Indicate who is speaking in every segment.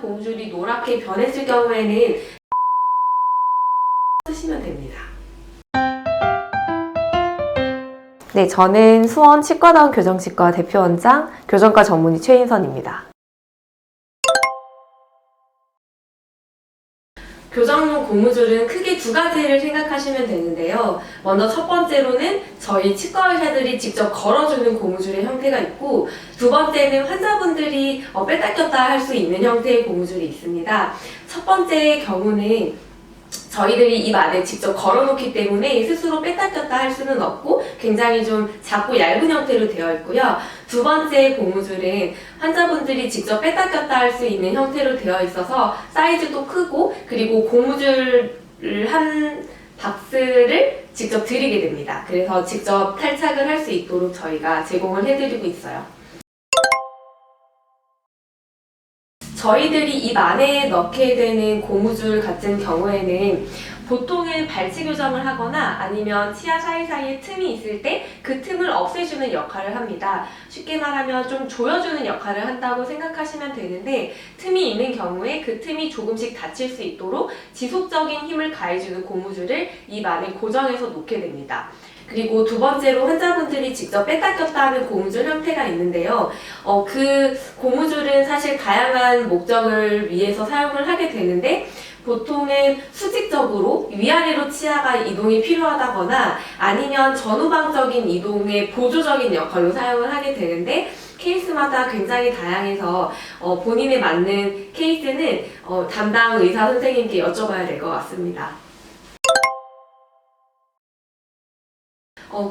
Speaker 1: 고무줄이 노랗게 변했을 경우에는 쓰시면 됩니다. 네, 저는 수원 치과다운 교정치과 대표원장, 교정과 전문의 최인선입니다. 교정용 고무줄은 크게 두 가지를 생각하시면 되는데요. 먼저 첫 번째로는 저희 치과 의사들이 직접 걸어주는 고무줄의 형태가 있고, 두 번째는 환자분들이 뺐다 꼈다 할 수 있는 형태의 고무줄이 있습니다. 첫 번째의 경우는 저희들이 입 안에 직접 걸어놓기 때문에 스스로 뺐다 꼈다 할 수는 없고 굉장히 좀 작고 얇은 형태로 되어 있고요. 두 번째 고무줄은 환자분들이 직접 뺐다 꼈다 할 수 있는 형태로 되어 있어서 사이즈도 크고, 그리고 고무줄을 한 박스를 직접 드리게 됩니다. 그래서 직접 탈착을 할 수 있도록 저희가 제공을 해드리고 있어요. 저희들이 입 안에 넣게 되는 고무줄 같은 경우에는 보통은 발치 교정을 하거나 아니면 치아 사이사이에 틈이 있을 때 그 틈을 없애주는 역할을 합니다. 쉽게 말하면 좀 조여주는 역할을 한다고 생각하시면 되는데, 틈이 있는 경우에 그 틈이 조금씩 닫힐 수 있도록 지속적인 힘을 가해주는 고무줄을 입 안에 고정해서 놓게 됩니다. 그리고 두 번째로 환자분들이 직접 뺐다 꼈다 하는 고무줄 형태가 있는데요. 그 고무줄은 사실 다양한 목적을 위해서 사용을 하게 되는데, 보통은 수직적으로 위아래로 치아가 이동이 필요하다거나 아니면 전후방적인 이동의 보조적인 역할로 사용을 하게 되는데, 케이스마다 굉장히 다양해서 본인에 맞는 케이스는 담당 의사 선생님께 여쭤봐야 될 것 같습니다.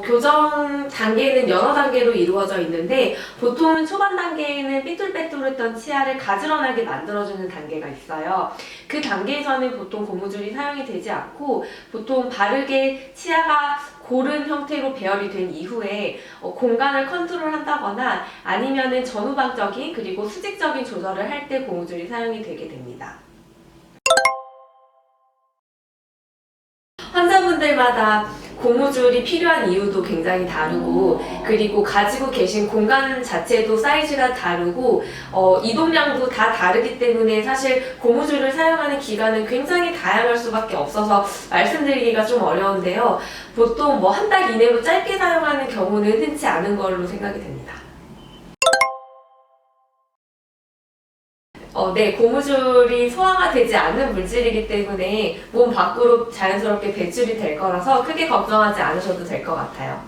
Speaker 1: 교정 단계는 여러 단계로 이루어져 있는데, 보통은 초반 단계에는 삐뚤빼뚤했던 치아를 가지런하게 만들어주는 단계가 있어요. 그 단계에서는 보통 고무줄이 사용이 되지 않고, 보통 바르게 치아가 고른 형태로 배열이 된 이후에 공간을 컨트롤한다거나 아니면은 전후방적인 그리고 수직적인 조절을 할 때 고무줄이 사용이 되게 됩니다. 환자분들마다 고무줄이 필요한 이유도 굉장히 다르고, 그리고 가지고 계신 공간 자체도 사이즈가 다르고, 이동량도 다 다르기 때문에 사실 고무줄을 사용하는 기간은 굉장히 다양할 수밖에 없어서 말씀드리기가 좀 어려운데요. 보통 한 달 이내로 짧게 사용하는 경우는 흔치 않은 걸로 생각이 됩니다. 네, 고무줄이 소화가 되지 않는 물질이기 때문에 몸 밖으로 자연스럽게 배출이 될 거라서 크게 걱정하지 않으셔도 될 것 같아요.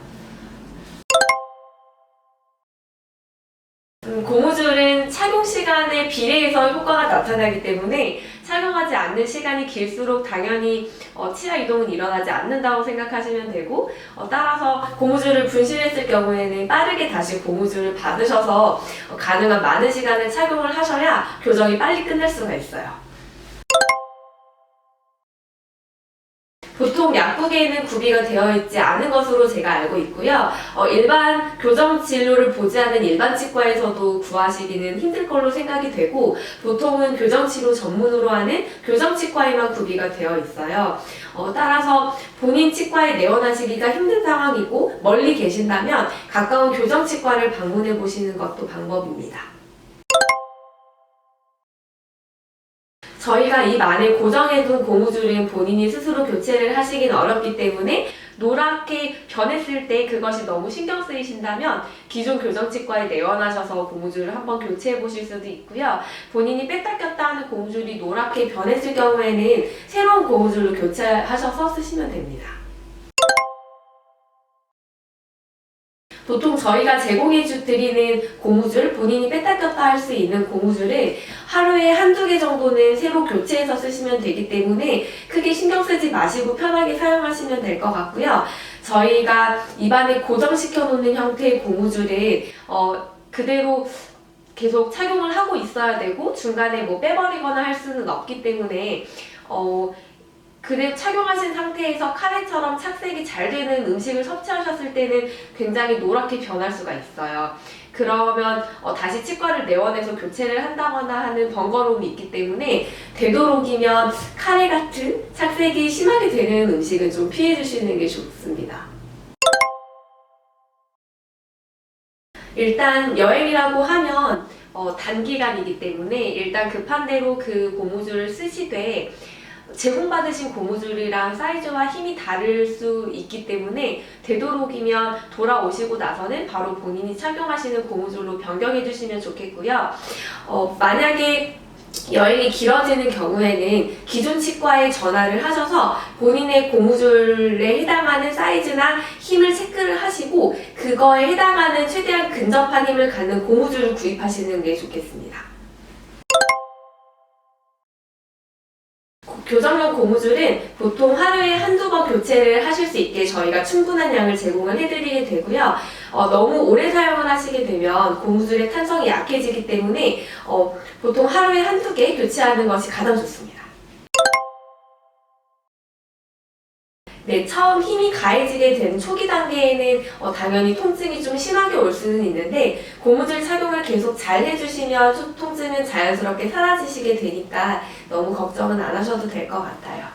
Speaker 1: 고무줄은 착용 시간에 비례해서 효과가 나타나기 때문에 착용하지 않는 시간이 길수록 당연히 치아 이동은 일어나지 않는다고 생각하시면 되고, 따라서 고무줄을 분실했을 경우에는 빠르게 다시 고무줄을 받으셔서 가능한 많은 시간을 착용을 하셔야 교정이 빨리 끝날 수가 있어요. 보통 약국에는 구비가 되어 있지 않은 것으로 제가 알고 있고요. 일반 교정 진료를 보지 않은 일반 치과에서도 구하시기는 힘들 걸로 생각이 되고, 보통은 교정 치료 전문으로 하는 교정치과에만 구비가 되어 있어요. 따라서 본인 치과에 내원하시기가 힘든 상황이고 멀리 계신다면 가까운 교정치과를 방문해 보시는 것도 방법입니다. 저희가 입 안에 고정해둔 고무줄은 본인이 스스로 교체를 하시긴 어렵기 때문에 노랗게 변했을 때 그것이 너무 신경 쓰이신다면 기존 교정치과에 내원하셔서 고무줄을 한번 교체해 보실 수도 있고요. 본인이 뺐다 꼈다 하는 고무줄이 노랗게 변했을 경우에는 새로운 고무줄로 교체하셔서 쓰시면 됩니다. 보통 저희가 제공해드리는 고무줄, 본인이 뺐다 꼈다 할 수 있는 고무줄은 하루에 한두 개 정도는 새로 교체해서 쓰시면 되기 때문에 크게 신경 쓰지 마시고 편하게 사용하시면 될 것 같고요. 저희가 입안에 고정시켜 놓는 형태의 고무줄은 그대로 계속 착용을 하고 있어야 되고, 중간에 빼버리거나 할 수는 없기 때문에 그대로 착용하신 상태에서 카레처럼 착색이 잘 되는 음식을 섭취하셨을 때는 굉장히 노랗게 변할 수가 있어요. 그러면 다시 치과를 내원해서 교체를 한다거나 하는 번거로움이 있기 때문에 되도록이면 카레 같은 착색이 심하게 되는 음식은 좀 피해 주시는 게 좋습니다. 일단 여행이라고 하면 단기간이기 때문에 일단 급한 대로 그 고무줄을 쓰시되 제공받으신 고무줄이랑 사이즈와 힘이 다를 수 있기 때문에 되도록이면 돌아오시고 나서는 바로 본인이 착용하시는 고무줄로 변경해 주시면 좋겠고요. 만약에 여행이 길어지는 경우에는 기존 치과에 전화를 하셔서 본인의 고무줄에 해당하는 사이즈나 힘을 체크를 하시고 그거에 해당하는 최대한 근접한 힘을 갖는 고무줄을 구입하시는 게 좋겠습니다. 교정용 고무줄은 보통 하루에 한두 번 교체를 하실 수 있게 저희가 충분한 양을 제공을 해드리게 되고요. 너무 오래 사용을 하시게 되면 고무줄의 탄성이 약해지기 때문에 보통 하루에 한두 개 교체하는 것이 가장 좋습니다. 네, 처음 힘이 가해지게 된 초기 단계에는 당연히 통증이 좀 심하게 올 수는 있는데 고무줄 착용을 계속 잘 해주시면 통증은 자연스럽게 사라지시게 되니까 너무 걱정은 안 하셔도 될 것 같아요.